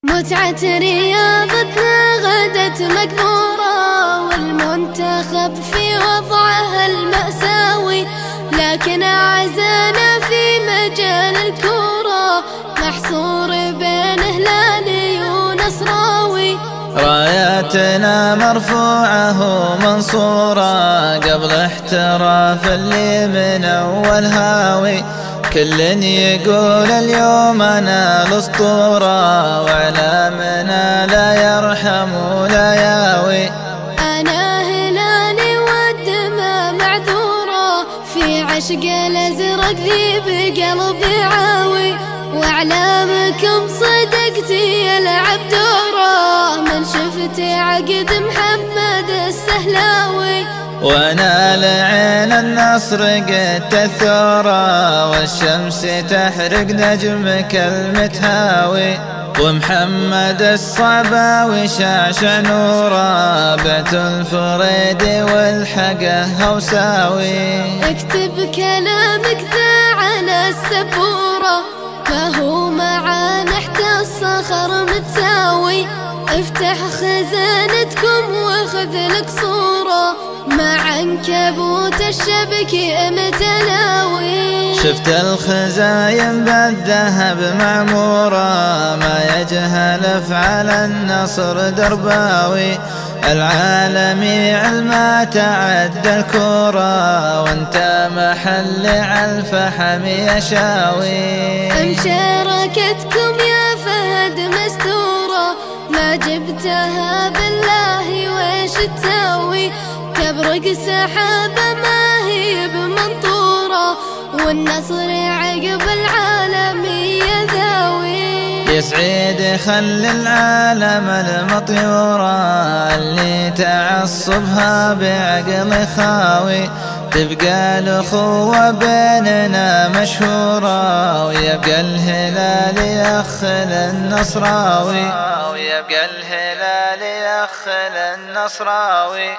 متعة رياضتنا غدت مقبورة، والمنتخب في وضعه المأساوي، لكن أعزانا في مجال الكورة محصور بين هلالي ونصراوي. راياتنا مرفوعة ومنصورة قبل احتراف اللي من أول هاوي، كل يقول اليوم أنا الأسطورة، وإعلامنا لا يرحم ولا ياوي. أنا هلالي والدمى معذورة، في عشق الأزرق ذي بقلبي عاوي، وإعلامكم صدقتي يلعب دوره، من شفت عقد محمد السهلاوي. وانا لعين النصر قد الثورة، والشمس تحرق نجمك المتهاوي، ومحمد الصعباوي شعشع نوره، بعت الفريد والحقه هوساوي. اكتب كلامك ذا على السبورة، ما هو معانا احتى الصخر متساوي، افتح خزانتكم واخذ لك صورة، مع عنكبوت الشبك متلاوي. شفت الخزاين بالذهب معمورة، ما يجهل افعال النصر درباوي، العالمي علما تعد الكورة، وانت محل على الفحم يشاوي. مشاركتكم يا فهد مستورة، ما جبتها بالله ويش تساوي، تبرق سحابة ما هي بمنطورة، والنصر عقب العالمية ذاوي. يسعد خل العالم المطيورة، اللي تعصبها بعقل خاوي، تبقى الأخوة بيننا مشهورة، ويبقى الهلال يخل النصراوي، ويبقى الهلال يخل النصراوي.